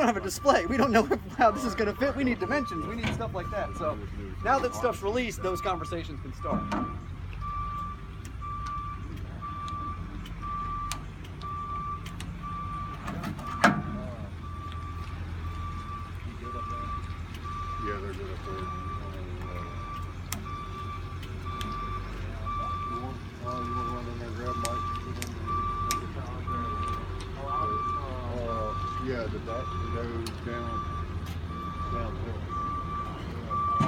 don't have a display. We don't know how this is going to fit. We need dimensions. We need stuff like that. So now that stuff's released, those conversations can start. Yeah, they're good up there. You want to run in there and grab Mike? Yeah, the duct goes downhill.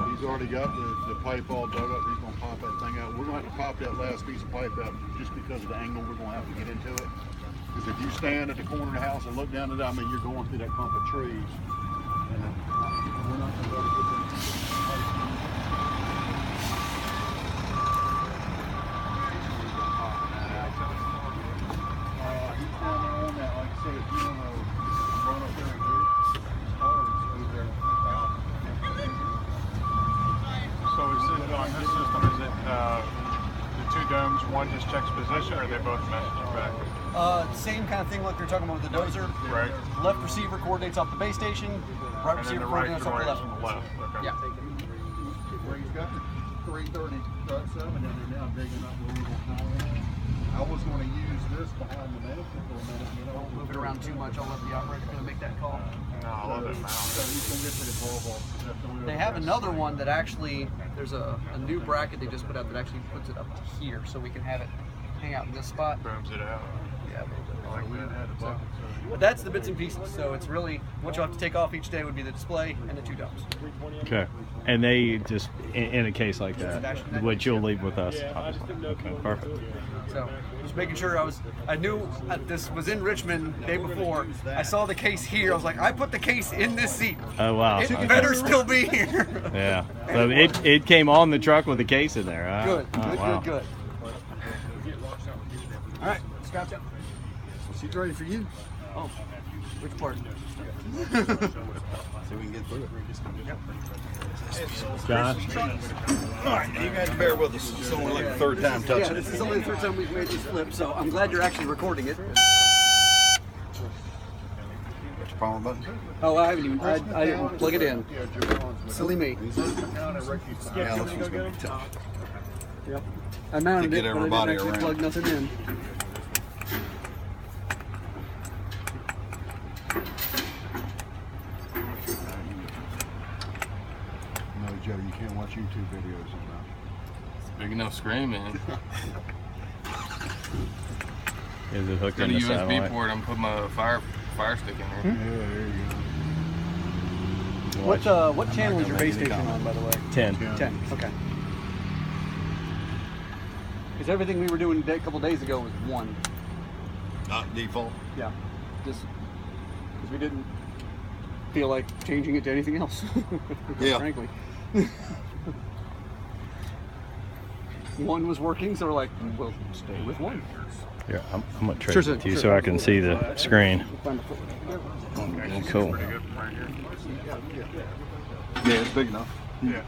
He's already got the pipe all dug up. He's going to pop that thing out. We're going to have to pop that last piece of pipe out just because of the angle we're going to have to get into it. Because if you stand at the corner of the house and look down at it, I mean, you're going through that clump of trees. And we're not going to be able to get that pipe. He's down there on that, like I said, if you want to run up there and get cars over there. So is it on this system, is it the two domes, one just checks position, or they both message you back? Same kind of thing like you're talking about with the dozer. Right. Left receiver coordinates off the base station. Right And then receiver the right coordinates off the left. left. Okay. Yeah. Where he's got the 330 trucks up, and then they're now digging up where we're going to. I was going to use this behind the management for a minute. You know, Don't move it around too much. I'll let the operator kind of make that call. No, I love it now. So he's going to get to the ball. They have another one that actually, there's a new bracket they just put out that actually puts it up to here, so we can have it hang out in this spot. Booms it out. Yeah, a little bit. I like that. But that's the bits and pieces. So it's really what you'll have to take off each day would be the display and the two domes. Okay. And they just, in a case like that, which you'll leave with us. Okay, perfect. So just making sure I knew this was in Richmond the day before. I saw the case here. I was like, I put the case in this seat. Oh, wow. It Okay. better still be here. Yeah. So it came on the truck with the case in there. Huh? Good, Oh, good, wow. good. All right, Scott's out. She's ready for you. Oh, which part? So we can get through it. John? All right, you had to bear with us. It's only like the third time Yeah, touching this it. is only the third time we've made this flip, so I'm glad you're actually recording it. Got your power button? Oh, I haven't even. I didn't plug it in. Silly me. Yeah, this one's gonna be tough. Yep. I mounted To get it, but I everybody didn't actually around. plug nothing in. No, Joe, you can't watch YouTube videos on that. It's a big enough screen, man. Is it hooked Got in a the USB satellite? port. I'm putting my fire stick in there. Yeah, there you What channel is your base station on, by the way? 10. 10. Okay. Because everything we were doing a couple days ago was 1. Not default. Yeah. Just because we didn't feel like changing it to anything else. Yeah. Frankly. 1 was working, so we're like, we'll stay with 1. Here, I'm going to trade Sure, it with you sure. so I can see the screen. We'll find a footprint. Cool. Pretty good right here. Yeah, it's big enough. Yeah.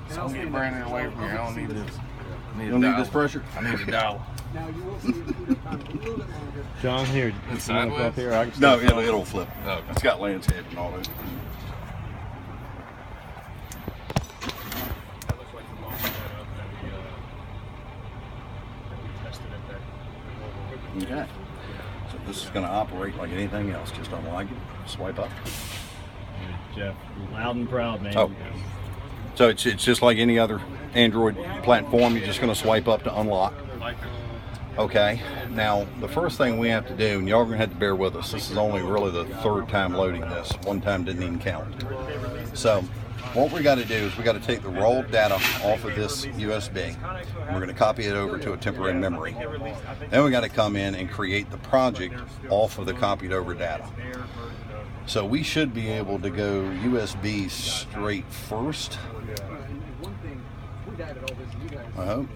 So get Brandon away from here. I don't need this. I need You a don't need dowel. this pressure? I need a dowel. Now you will see it a little bit longer. John, here. It's you wanna go up sideways? here? I can No, still- it'll flip. Okay. It's got landscape and all that. That looks like the long setup that we tested at that. Okay. So this is going to operate like anything else. Just unlock it, swipe up. Jeff, loud and proud, man. Oh. So it's just like any other Android platform. You're just going to swipe up to unlock. Okay. Now, the first thing we have to do, and y'all are going to have to bear with us, this is only really the third time loading this. One time didn't even count. So what we got to do is we got to take the raw data off of this USB. We're going to copy it over to a temporary memory. Then we got to come in and create the project off of the copied over data. So we should be able to go USB straight first. I hope.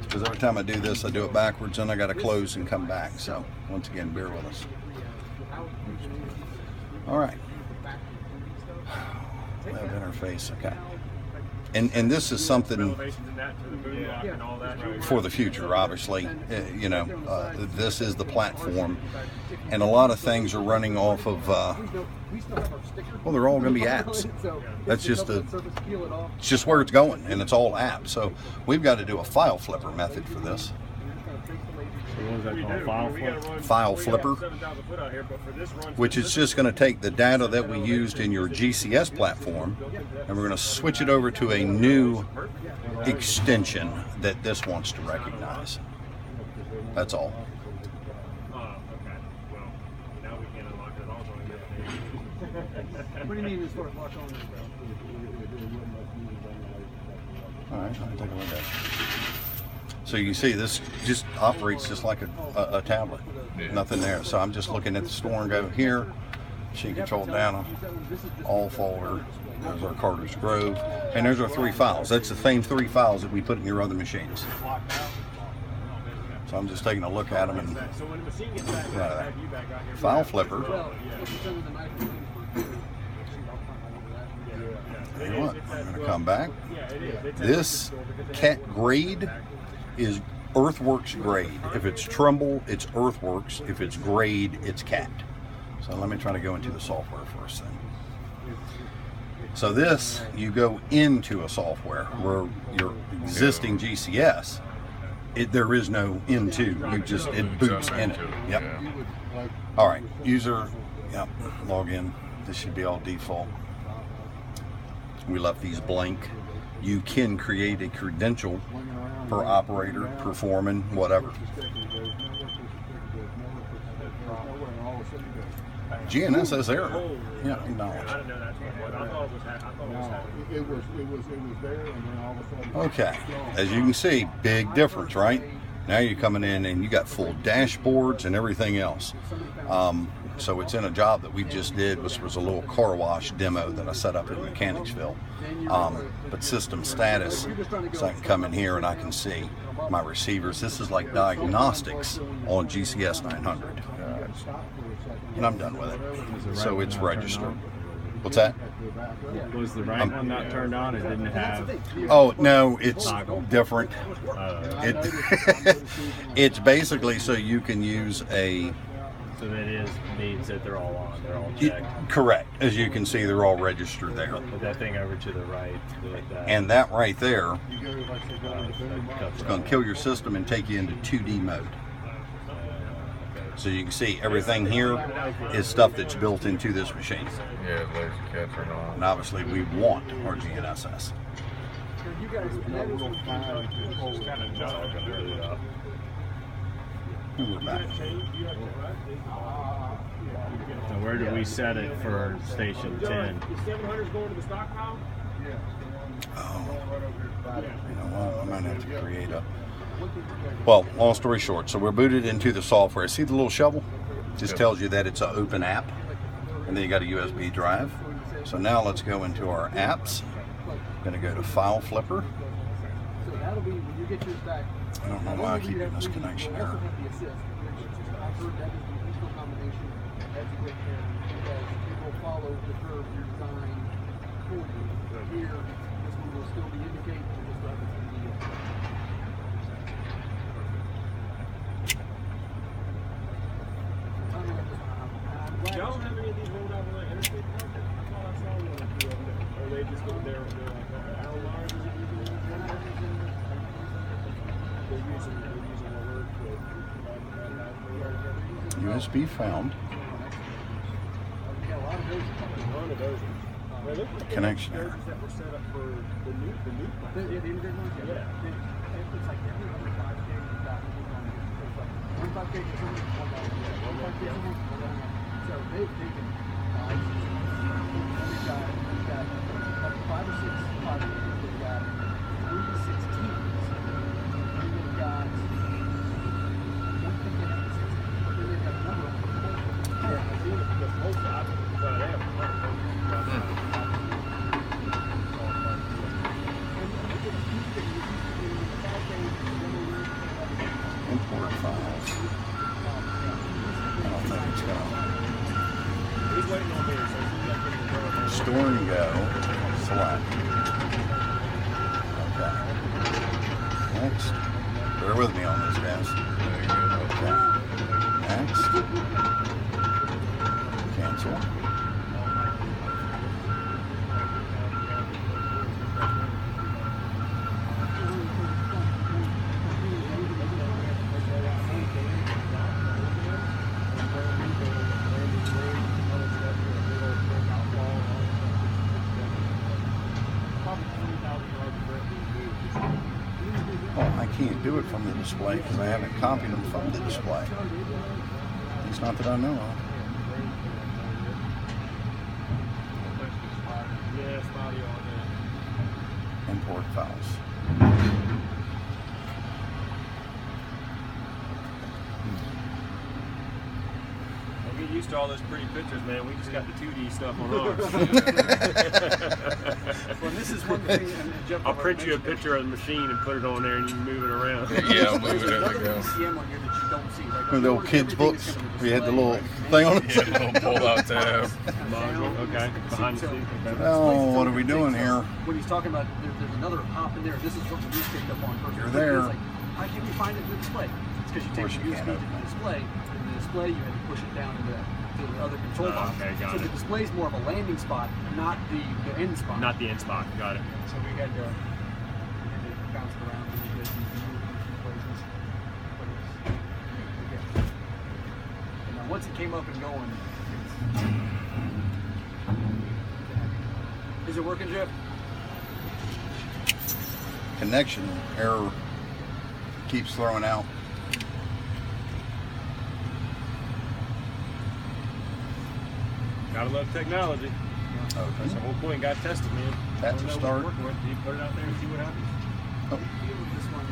Because every time I do this, I do it backwards, and I got to close and come back. So once again, bear with us. All right. Web interface. Okay. And this is something for the future, obviously. You know, this is the platform, and a lot of things are running off of, well, they're all going to be apps. That's just it's just where it's going, and it's all apps. So we've got to do a file flipper method for this. What is that called? File flipper, which is just going to take the data that we used in your GCS platform, and we're going to switch it over to a new extension that this wants to recognize. That's all. What do you mean as far as watch on? All right, I'll take a look at it. So you can see this just operates just like a tablet. Nothing there. So I'm just looking at the store and go here. Machine control down, all folder. There's our Carter's Grove. And there's our 3 files. That's the same 3 files that we put in your other machines. So I'm just taking a look at them and file flipper. Tell you what, I'm going to come back. This cat grade is Earthworks grade. If it's Trumbull, it's Earthworks. If it's grade, it's cat. So let me try to go into the software first then. So this, you go into a software where your existing GCS, there is no into, it boots in it. Yep. All right, user, yep, log in. This should be all default. We left these blank. You can create a credential per operator, per foreman, whatever. GNSS error. Yeah, acknowledge. Okay, as you can see, big difference, right? Now you're coming in and you got full dashboards and everything else. So it's in a job that we just did, which was a little car wash demo that I set up in Mechanicsville. But system status, so I can come in here and I can see my receivers. This is like diagnostics on GCS 900. And I'm done with it. So it's registered. What's that? Was the right one not turned on? It didn't have. Oh no, it's different. It's basically so you can use a. So that means that they're all on. They're all checked. Correct. As you can see, they're all registered there. But that thing over to the right. And that right there is going to kill your system and take you into 2D mode. So you can see everything here is stuff that's built into this machine. Yeah, laser catcher and all. And obviously we want our GNSS. We're back. Now where do we set it for station 10? Oh, you know what? I might have to create a. Well, long story short, so we're booted into the software. See the little shovel? Just tells you that it's an open app, and then you got a USB drive. So now let's go into our apps. I'm going to go to File Flipper. I don't know why I keep getting this connection error. Y'all don't have any of these rolled out on the interstate? I thought I saw one or two of them. Or they just go there, Almars, is it using alert? USB found. One of those. Connection error. That were set up for the new platform. Yeah, the integrated ones? Yeah. It's like every other 5 gig you've got. One 5 gig is only $1. So they've taken we've got up to 5 or 6 5 gigs. We've got 3 16s. We've got one thing they have 16, but then they've got a number of them. Yeah, I see it. The whole side, but they have Import files. I don't think it's going. He's waiting on me, so he's like, Store and go. Select. Next. Bear with me on this, guys. Okay. Next. Cancel. Well, I can't do it from the display because I haven't copied them from the display. At least not that I know of. Import files. Don't get used to all those pretty pictures, man. We just got the 2D stuff on ours. Well, this is one thing. and Jeff I'll print you a picture of the machine and put it on there, and you can move it around. Yeah, I'll move it as I Another go. ECM on here that you don't see. Like, Remember the old kids' books? We had the little thing on it. Yeah, little pull-out tab. Okay, behind the scenes. Okay. Oh, what are we doing here? When he's talking about there's another hop in there. This is what the news picked up on first. You're there. It's like, how can we find it in the display? It's because you take the USB to the display. In the display, you had to push it down to the other control box. Okay, got so it. the display is more of a landing spot, not the end spot. Not the end spot. Got it. So we had to bounce it around and do some places. And now once it came up and going, is it working, Jeff? Connection error keeps throwing out. Gotta love technology. That's the Okay. whole point. Got tested, man. That's Don't a know what start. you're working with. You put it out there and see what happens. This one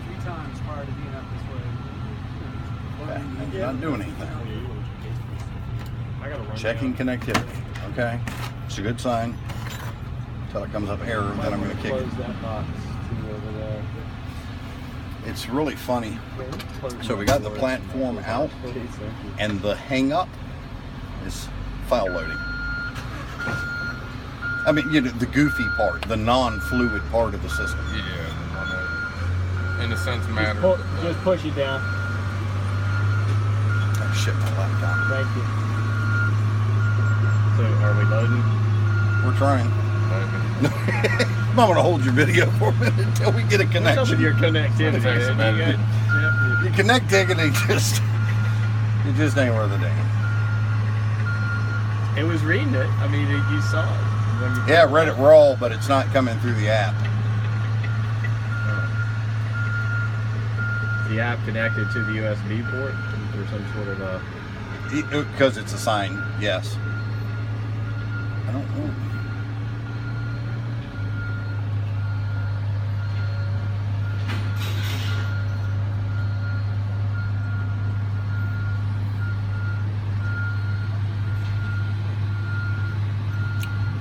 three times prior to being up this way. It's not doing anything. I gotta run Checking down. connectivity. Okay. It's a good sign. Until it comes up error, then I'm going to kick it. Close that box too over there. It's really funny. So we got the platform out, and the hang up is file loading. I mean, you know, the goofy part, the non-fluid part of the system. Yeah, in a sense matter. Just push it down. Oh shit, my laptop. Thank you. So, are we loading? We're trying. I'm gonna hold your video for a minute until we get a What's up with connection. your connectivity? Thanks, man? man. You got- Your connectivity just ain't worth a damn. It was reading it. I mean, you saw it. When you Yeah, I read it raw, but it's not coming through the app. The app connected to the USB port or some sort of a. Because it's a sign, yes. I don't know.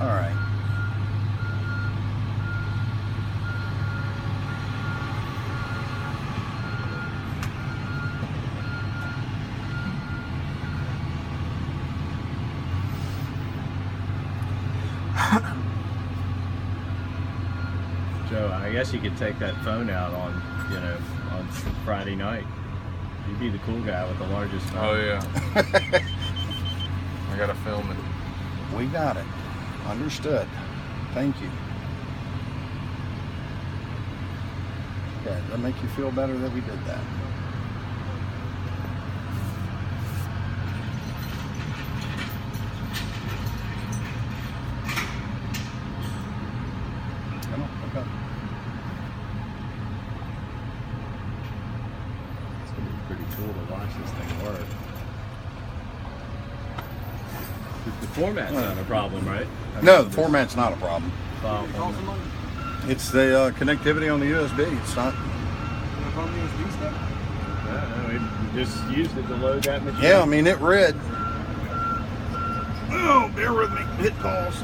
All right. Joe, I guess you could take that phone out on, on Friday night. You'd be the cool guy with the largest phone. Oh yeah. I gotta film it. We got it. Understood. Thank you. Yeah, does that make you feel better that we did that? Come on, okay. It's gonna be pretty cool to watch this thing work. The format's not a problem, right? No, the format's not a problem. Call someone? It's the connectivity on the USB. It's not. From the USB stuff? No, it just used it to load that machine. Yeah, I mean, it read. Oh, bear with me. Hit pause.